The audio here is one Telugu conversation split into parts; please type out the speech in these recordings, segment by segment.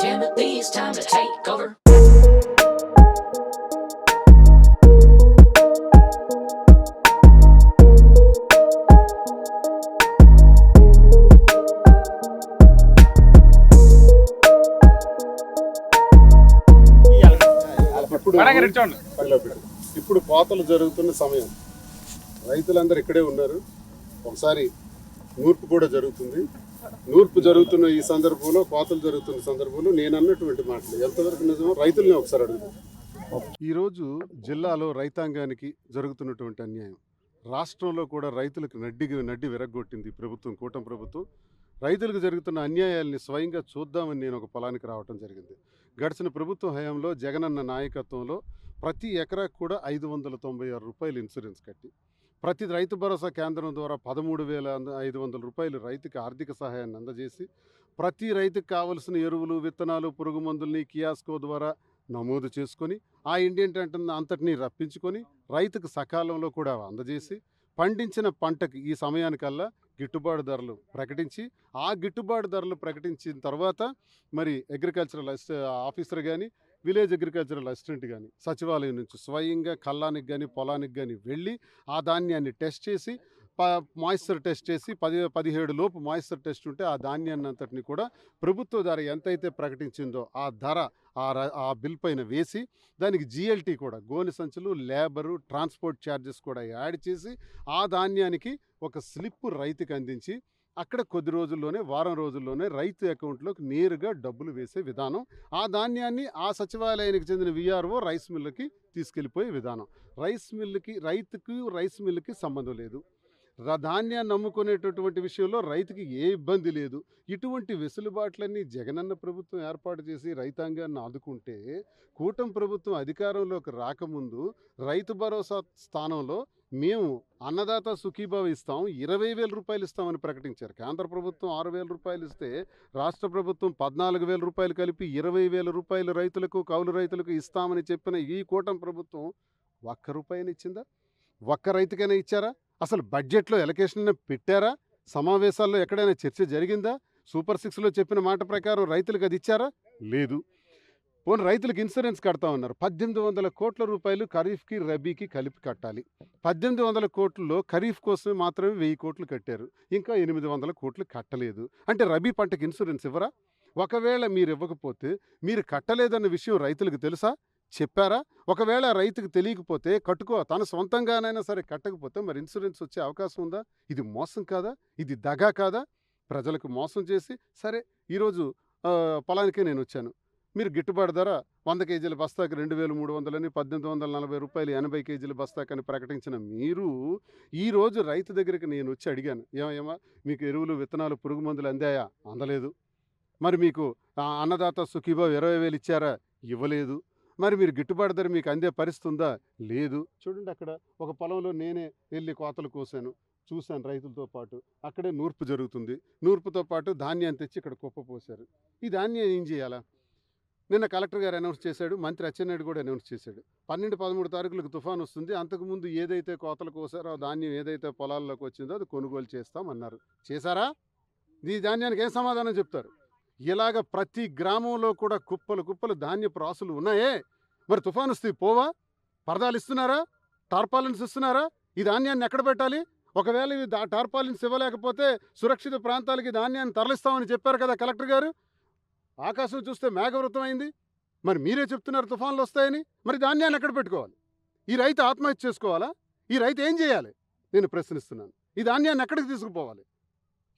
Timothy's time to take over. ఇప్పుడు కోతలు జరుగుతున్న సమయం, రైతులందరూ ఇక్కడే ఉన్నారు. ఒకసారి నూర్పు కూడా జరుగుతుంది. నూర్పు జరుగుతున్న ఈ సందర్భంలో, కోతలు జరుగుతున్న సందర్భంలో నేను అన్నటువంటి మాటలు ఎంతవరకు నిజమో రైతుల్ని ఒకసారి అడుగుతాం. ఈరోజు జిల్లాలో రైతాంగానికి జరుగుతున్నటువంటి అన్యాయం, రాష్ట్రంలో కూడా రైతులకు నడ్డి విరగ్గొట్టింది ప్రభుత్వం, కూటమి ప్రభుత్వం. రైతులకు జరుగుతున్న అన్యాయాల్ని స్వయంగా చూద్దామని నేను ఒక పొలానికి రావడం జరిగింది. గడిచిన ప్రభుత్వ హయాంలో జగనన్న నాయకత్వంలో ప్రతి ఎకరాకు కూడా 596 రూపాయలు ఇన్సూరెన్స్ కట్టి, ప్రతి రైతు భరోసా కేంద్రం ద్వారా 13,500 రూపాయలు రైతుకి ఆర్థిక సహాయాన్ని అందజేసి, ప్రతి రైతుకు కావలసిన ఎరువులు, విత్తనాలు, పురుగు మందుల్ని కియాస్కో ద్వారా నమోదు చేసుకొని, ఆ ఇండియన్ టెంట్ అంతటినీ రప్పించుకొని రైతుకు సకాలంలో కూడా అందజేసి, పండించిన పంటకి ఈ సమయానికల్లా గిట్టుబాటు ధరలు ప్రకటించి, ఆ గిట్టుబాటు ధరలు ప్రకటించిన తర్వాత మరి అగ్రికల్చరల్ ఆఫీసర్ కానీ, విలేజ్ అగ్రికల్చరల్ అసిస్టెంట్ కానీ సచివాలయం నుంచి స్వయంగా కళ్ళానికి కానీ పొలానికి కానీ వెళ్ళి ఆ ధాన్యాన్ని టెస్ట్ చేసి, మాయిశ్చర్ టెస్ట్ చేసి 17 లోపు మాయిశ్చర్ టెస్ట్ ఉంటే ఆ ధాన్యాన్ని అంతటిని కూడా ప్రభుత్వ ధర ఎంతైతే ప్రకటించిందో ఆ ధర ఆ బిల్ పైన వేసి, దానికి జిఎల్టీ కూడా, గోనె సంచులు, లేబరు, ట్రాన్స్పోర్ట్ ఛార్జెస్ కూడా యాడ్ చేసి, ఆ ధాన్యానికి ఒక స్లిప్ రైతుకి అందించి, అక్కడ కొద్ది రోజుల్లోనే, వారం రోజుల్లోనే రైతు అకౌంట్లోకి నేరుగా డబ్బులు వేసే విధానం. ఆ ధాన్యాన్ని ఆ సచివాలయానికి చెందిన విఆర్ఓ రైస్ మిల్లుకి తీసుకెళ్ళిపోయే విధానం. రైతుకు రైస్ మిల్లుకి సంబంధం లేదు. ధాన్యాన్ని నమ్ముకునేటటువంటి విషయంలో రైతుకి ఏ ఇబ్బంది లేదు. ఇటువంటి వెసులుబాట్లన్నీ జగనన్న ప్రభుత్వం ఏర్పాటు చేసి రైతాంగాన్ని ఆదుకుంటే, కూటమి ప్రభుత్వం అధికారంలోకి రాకముందు రైతు భరోసా స్థానంలో మేము అన్నదాత సుఖీభావ ఇస్తాం, 20,000 రూపాయలు ఇస్తామని ప్రకటించారు. కేంద్ర ప్రభుత్వం 6,000 రూపాయలు ఇస్తే, రాష్ట్ర ప్రభుత్వం 14,000 రూపాయలు కలిపి 20,000 రూపాయలు రైతులకు, కౌలు రైతులకు ఇస్తామని చెప్పిన ఈ కూటమి ప్రభుత్వం ఒక్క రూపాయిని ఇచ్చిందా? ఒక్క రైతుకైనా ఇచ్చారా? అసలు బడ్జెట్లో ఎలకేషన్ పెట్టారా? సమావేశాల్లో ఎక్కడైనా చర్చ జరిగిందా? సూపర్ 6లో చెప్పిన మాట ప్రకారం రైతులకు అది ఇచ్చారా? లేదు. పోనీ రైతులకు ఇన్సూరెన్స్ కడతా ఉన్నారు. 1800 కోట్ల రూపాయలు ఖరీఫ్కి, రబీకి కలిపి కట్టాలి. 1800 కోట్లలో ఖరీఫ్ కోసమే మాత్రమే 1000 కోట్లు కట్టారు. ఇంకా 800 కోట్లు కట్టలేదు. అంటే రబీ పంటకి ఇన్సూరెన్స్ ఇవ్వరా? ఒకవేళ మీరు ఇవ్వకపోతే, మీరు కట్టలేదన్న విషయం రైతులకు తెలుసా? చెప్పారా? ఒకవేళ రైతుకు తెలియకపోతే, తన సొంతంగానైనా సరే కట్టకపోతే మరి ఇన్సూరెన్స్ వచ్చే అవకాశం ఉందా? ఇది మోసం కాదా? ఇది దగా కాదా? ప్రజలకు మోసం చేసి, సరే ఈరోజు పొలానికే నేను వచ్చాను, మీరు గిట్టుబాటు ధర 100 కేజీల బస్తాకి 2,300 1840 రూపాయలు, 80 కేజీల బస్తాకని ప్రకటించిన మీరు, ఈరోజు రైతు దగ్గరికి నేను వచ్చి అడిగాను, ఏమా మీకు ఎరువులు, విత్తనాలు, పురుగు మందులు అందాయా? అందలేదు. మరి మీకు అన్నదాత సుఖీభావ 20,000 ఇచ్చారా? ఇవ్వలేదు. మరి మీరు గిట్టుబాటు ధర మీకు అందే పరిస్థితి ఉందా? లేదు. చూడండి, అక్కడ ఒక పొలంలో నేనే వెళ్ళి కోతలు కోసాను, చూశాను రైతులతో పాటు. అక్కడే నూర్పు జరుగుతుంది. నూర్పుతో పాటు ధాన్యాన్ని తెచ్చి ఇక్కడ కుప్ప పోశారు. ఈ ధాన్యం ఏం చేయాలా? నిన్న కలెక్టర్ గారు అనౌన్స్ చేశాడు, మంత్రి అచ్చెన్నాయుడు కూడా అనౌన్స్ చేశాడు, 12, 13 తారీఖులకు తుఫాను వస్తుంది, అంతకుముందు ఏదైతే కోతలు కోసారో ఆ ధాన్యం ఏదైతే పొలాల్లోకి వచ్చిందో అది కొనుగోలు చేస్తామన్నారు. చేశారా? ఈ ధాన్యానికి ఏం సమాధానం చెప్తారు? ఇలాగ ప్రతి గ్రామంలో కూడా కుప్పలు ధాన్యపు రాసులు ఉన్నాయే. మరి తుఫాను వస్తే పోవా? పరదాలు ఇస్తున్నారా? టార్పాలిన్స్ ఇస్తున్నారా? ఈ ధాన్యాన్ని ఎక్కడ పెట్టాలి? ఒకవేళ ఇవి టార్పాలిన్స్ ఇవ్వలేకపోతే సురక్షిత ప్రాంతాలకి ధాన్యాన్ని తరలిస్తామని చెప్పారు కదా కలెక్టర్ గారు. ఆకాశం చూస్తే మేఘవృతం అయింది. మరి మీరే చెప్తున్నారు తుఫాన్లు వస్తాయని. మరి ధాన్యాన్ని ఎక్కడ పెట్టుకోవాలి? ఈ రైతు ఆత్మహత్య చేసుకోవాలా? ఈ రైతు ఏం చేయాలి? నేను ప్రశ్నిస్తున్నాను. ఈ ధాన్యాన్ని ఎక్కడికి తీసుకుపోవాలి?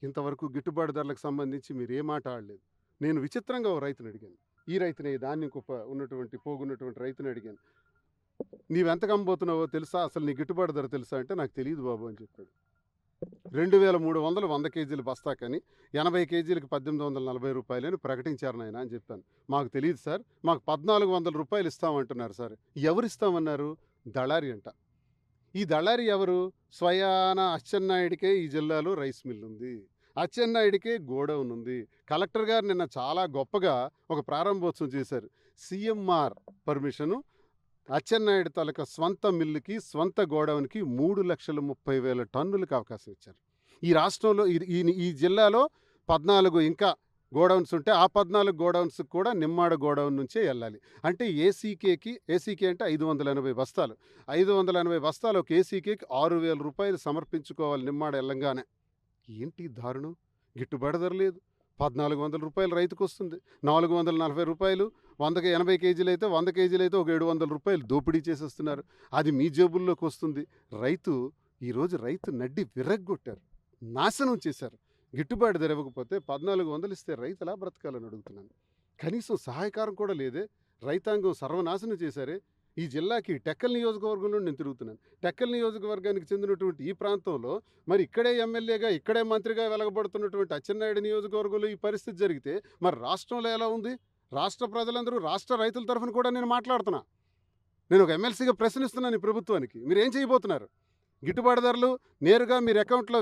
ఇంతవరకు గిట్టుబాటు ధరలకు సంబంధించి మీరు ఏ మాట ఆడలేదు. నేను విచిత్రంగా ఓ రైతుని అడిగాను, ఈ రైతుని, ధాన్యం కుప్ప పోగున్నటువంటి రైతుని అడిగాను, నీవెంతకు అమ్మబోతున్నావో తెలుసా? అసలు నీ గిట్టుబాటు ధర తెలుసా అంటే, నాకు తెలియదు బాబు అని చెప్పాడు. 2,300 100 కేజీల బస్తాకని, 80 కేజీలకు 1840 రూపాయలు అని ప్రకటించారు నాయన అని చెప్పాను. మాకు తెలియదు సార్, మాకు 1400 రూపాయలు ఇస్తామంటున్నారు సార్. ఎవరు ఇస్తామన్నారు? దళారి అంట. ఈ దళారి ఎవరు? స్వయాన అచ్చెన్నాయుడికే ఈ జిల్లాలో రైస్ మిల్ ఉంది, అచ్చెన్నాయుడికే గోడౌన్ ఉంది. కలెక్టర్ గారు నిన్న చాలా గొప్పగా ఒక ప్రారంభోత్సవం చేశారు. సిఎంఆర్ పర్మిషను అచ్చెన్నాయుడు తాలూకా స్వంత మిల్లుకి, స్వంత గోడౌన్‌కి 3,30,000 టన్నులకు అవకాశం ఇచ్చారు. ఈ రాష్ట్రంలో ఈ జిల్లాలో 14 ఇంకా గోడౌన్స్ ఉంటే, ఆ 14 గోడౌన్స్‌కి కూడా నిమ్మాడ గోడౌన్ నుంచే ఎళ్ళాలి. అంటే ఏసీకే అంటే 580 బస్తాలు. 580 బస్తాలు ఒక ఏసీకేకి రూ. 6,000 సమర్పించుకోవాలి నిమ్మాడ ఎళ్ళంగానే. ఏంటి దారుణం! గిట్టుబాటు ధర లేదు. రూ. 1,400 రైతుకొస్తుంది. రూ. 440 100కి 80 కేజీలైతే 100 కేజీలైతే ఒక రూ. 700 దోపిడీ చేసేస్తున్నారు. అది మీ జేబుల్లోకి వస్తుంది. ఈరోజు రైతు నడ్డి విరగ్గొట్టారు. నాశనం చేశారు. గిట్టుబాటు ధర ఇవ్వకపోతే 1,400 ఇస్తే రైతు ఎలా బ్రతకాలని అడుగుతున్నాను. కనీసం సహాయకారం కూడా లేదే. రైతాంగం సర్వనాశనం చేశారే. ఈ జిల్లాకి టెక్కల్ నియోజకవర్గంలో నేను తిరుగుతున్నాను. టెక్కల్ నియోజకవర్గానికి చెందినటువంటి ఈ ప్రాంతంలో మరి ఇక్కడే ఎమ్మెల్యేగా, ఇక్కడే మంత్రిగా వెలగబడుతున్నటువంటి అచ్చెన్నాయుడు నియోజకవర్గంలో ఈ పరిస్థితి జరిగితే మరి రాష్ట్రంలో ఎలా ఉంది? రాష్ట్ర ప్రజలందరూ, రాష్ట్ర రైతుల తరఫున కూడా నేను మాట్లాడుతున్నా. నేను ఒక ఎమ్మెల్సీగా ప్రశ్నిస్తున్నాను ఈ ప్రభుత్వానికి. మీరేం చేయబోతున్నారు? గిట్టుబాటు ధరలు నేరుగా మీరు అకౌంట్లో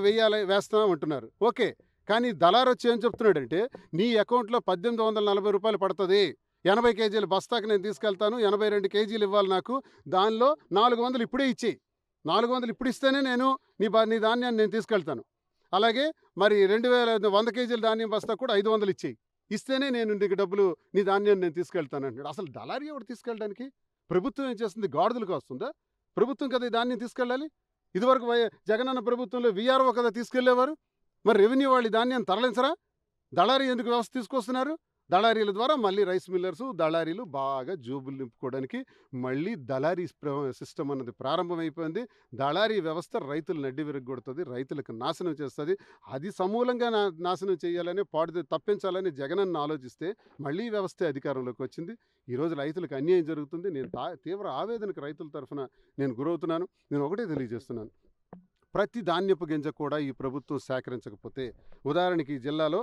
వేస్తాం అంటున్నారు. ఓకే, కానీ దళారు వచ్చి ఏం చెప్తున్నాడంటే, నీ అకౌంట్లో రూ. 1,840 పడుతుంది, 80 కేజీల బస్తాకి నేను తీసుకెళ్తాను, 82 కేజీలు ఇవ్వాలి నాకు, దానిలో 400 ఇప్పుడే ఇచ్చేయి, 400 ఇప్పుడు ఇస్తేనే నేను నీ ధాన్యాన్ని నేను తీసుకెళ్తాను. అలాగే మరి 100 కేజీల ధాన్యం బస్తా కూడా 500 ఇచ్చేయి, ఇస్తేనే నేను నీకు డబ్బులు, నీ ధాన్యాన్ని నేను తీసుకెళ్తాను అంటున్నాడు. అసలు దళారీ ఎవడు తీసుకెళ్ళడానికి? ప్రభుత్వం ఏం చేస్తుంది? గాడిదలకు వస్తుందా? ప్రభుత్వం కదా ఈ ధాన్యం తీసుకెళ్ళాలి. ఇదివరకు జగనన్న ప్రభుత్వంలో వీఆర్ఓ కదా తీసుకెళ్లేవారు. మరి రెవెన్యూ వాళ్ళు ధాన్యం తరలించరా? దళారీ ఎందుకు వ్యవస్థ తీసుకొస్తున్నారు? దళారీల ద్వారా మళ్ళీ రైస్ మిల్లర్సు, దళారీలు బాగా జోబులు నింపుకోవడానికి మళ్ళీ దళారీ సిస్టమ్ అన్నది ప్రారంభమైపోయింది. దళారీ వ్యవస్థ రైతులు నడ్డి విరగొడుతుంది, రైతులకు నాశనం చేస్తుంది. అది సమూలంగా నాశనం చేయాలని, తప్పించాలని జగనన్న ఆలోచిస్తే మళ్ళీ వ్యవస్థ అధికారంలోకి వచ్చింది. ఈరోజు రైతులకు అన్యాయం జరుగుతుంది. నేను తీవ్ర ఆవేదనకు రైతుల తరఫున నేను గురవుతున్నాను. నేను ఒకటే తెలియజేస్తున్నాను, ప్రతి ధాన్యపు గింజ కూడా ఈ ప్రభుత్వం సేకరించకపోతే, ఉదాహరణకి ఈ జిల్లాలో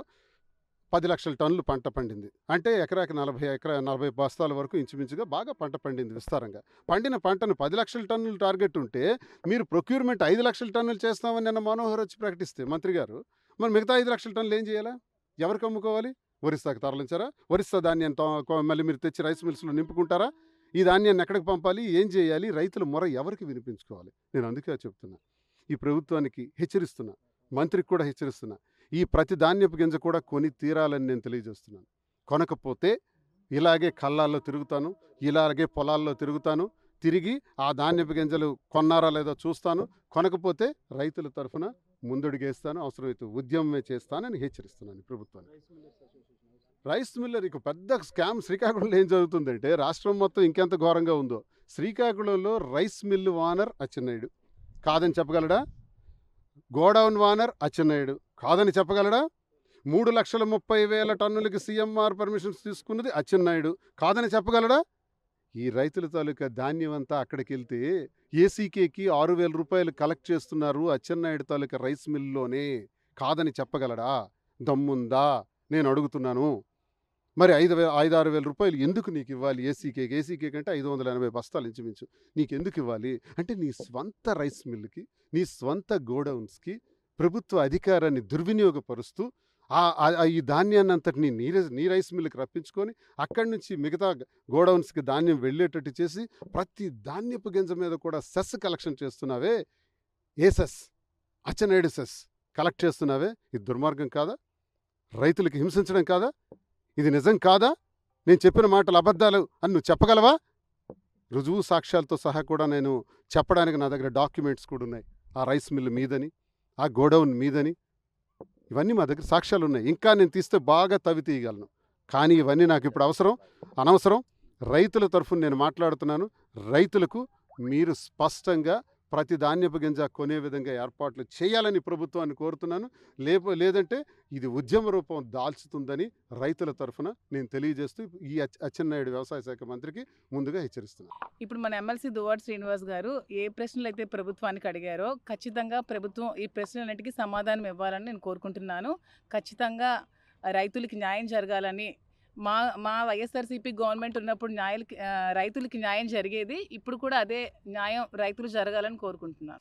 10 లక్షల టన్నులు పంట పండింది అంటే ఎకరాకి 40 బస్తాల వరకు ఇంచుమించుగా బాగా పంట పండింది విస్తారంగా. పండిన పంటను 10 లక్షల టన్నులు టార్గెట్ ఉంటే, మీరు ప్రొక్యూర్మెంట్ 5 లక్షల టన్నులు చేస్తామని నిన్న మనోహర్ వచ్చి ప్రకటిస్తే మంత్రి గారు, మరి మిగతా 5 లక్షల టన్నులు ఏం చేయాలా? ఎవరికి అమ్ముకోవాలి? ఒరిస్సాకి తరలించారా? ఒరిస్సా ధాన్యాన్ని మళ్ళీ మీరు తెచ్చి రైస్ మిల్స్లో నింపుకుంటారా? ఈ ధాన్యాన్ని ఎక్కడికి పంపాలి? ఏం చేయాలి? రైతుల మొర ఎవరికి వినిపించుకోవాలి? నేను అందుకే చెప్తున్నా, ఈ ప్రభుత్వానికి హెచ్చరిస్తున్నా, మంత్రికి కూడా హెచ్చరిస్తున్నా, ఈ ప్రతి ధాన్యపు గింజ కూడా కొని తీరాలని నేను తెలియజేస్తున్నాను. కొనకపోతే ఇలాగే కళ్ళాల్లో తిరుగుతాను, ఇలాగే పొలాల్లో తిరుగుతాను, తిరిగి ఆ ధాన్యపు గింజలు కొన్నారా లేదో చూస్తాను, కొనకపోతే రైతుల తరఫున ముందడుగేస్తాను, అవసరమైతే ఉద్యమమే చేస్తానని హెచ్చరిస్తున్నాను ప్రభుత్వాన్ని. రైస్ మిల్లర్ ఇక పెద్ద స్కామ్ శ్రీకాకుళంలో ఏం జరుగుతుందంటే, రాష్ట్రం మొత్తం ఇంకెంత ఘోరంగా ఉందో. శ్రీకాకుళంలో రైస్ మిల్లు ఓనర్ అచ్చెన్నాయుడు కాదని చెప్పగలడా? గోడౌన్ ఓనర్ అచ్చెన్నాయుడు కాదని చెప్పగలడా? 3,30,000 టన్నులకి సీఎంఆర్ పర్మిషన్స్ తీసుకున్నది అచ్చెన్నాయుడు కాదని చెప్పగలడా? ఈ రైతుల తాలూకా ధాన్యం అంతా అక్కడికి వెళ్తే ఏసీకేకి రూ. 6,000 కలెక్ట్ చేస్తున్నారు అచ్చెన్నాయుడు తాలూకా రైస్ మిల్లులోనే కాదని చెప్పగలడా? దమ్ముందా? నేను అడుగుతున్నాను. మరి 5,000-6,000 రూపాయలు ఎందుకు నీకు ఇవ్వాలి? ఏసీకే కంటే 580 బస్తాలు ఇంచుమించు నీకెందుకు ఇవ్వాలి? అంటే నీ స్వంత రైస్ మిల్లుకి, నీ స్వంత గోడౌన్స్కి ప్రభుత్వ అధికారాన్ని దుర్వినియోగపరుస్తూ ఈ ధాన్యాన్ని అంతటిని నీ రైస్ మిల్లుకి రప్పించుకొని అక్కడి నుంచి మిగతా గోడౌన్స్కి ధాన్యం వెళ్ళేటట్టు చేసి ప్రతి ధాన్యపు గింజ మీద కూడా సెస్ కలెక్షన్ చేస్తున్నావే, అచ్చెన్నాయుడు సెస్ కలెక్ట్ చేస్తున్నావే. ఇది దుర్మార్గం కాదా? రైతులకి హింసించడం కాదా? ఇది నిజం కాదా? నేను చెప్పిన మాటలు అబద్ధాలు అని నువ్వు చెప్పగలవా? రుజువు సాక్ష్యాలతో సహా కూడా నేను చెప్పడానికి నా దగ్గర డాక్యుమెంట్స్ కూడా ఉన్నాయి. ఆ రైస్ మిల్లు మీదని, ఆ గోడౌన్ మీదని, ఇవన్నీ మా దగ్గర సాక్ష్యాలు ఉన్నాయి. ఇంకా నేను తీస్తే బాగా తవ్వి తీయగలను. కానీ ఇవన్నీ నాకు ఇప్పుడు అనవసరం. రైతుల తరఫున నేను మాట్లాడుతున్నాను. రైతులకు మీరు స్పష్టంగా ప్రతి ధాన్యపు గింజ కొనే విధంగా ఏర్పాట్లు చేయాలని ప్రభుత్వాన్ని కోరుతున్నాను. లేదంటే ఇది ఉద్యమ రూపం దాల్చుతుందని రైతుల తరఫున నేను తెలియజేస్తూ ఈ అచ్చెన్నాయుడు వ్యవసాయ శాఖ మంత్రికి ముందుగా హెచ్చరిస్తున్నాను. ఇప్పుడు మన ఎమ్మెల్సీ దువ్వాడ శ్రీనివాస్ గారు ఏ ప్రశ్నలు అయితే ప్రభుత్వానికి అడిగారో ఖచ్చితంగా ప్రభుత్వం ఈ ప్రశ్నలన్నిటికీ సమాధానం ఇవ్వాలని నేను కోరుకుంటున్నాను. ఖచ్చితంగా రైతులకి న్యాయం జరగాలని, మా వైఎస్ఆర్సీపీ గవర్నమెంట్ ఉన్నప్పుడు రైతులకి న్యాయం జరిగేది. ఇప్పుడు కూడా అదే న్యాయం రైతులు జరగాలని కోరుకుంటున్నాను.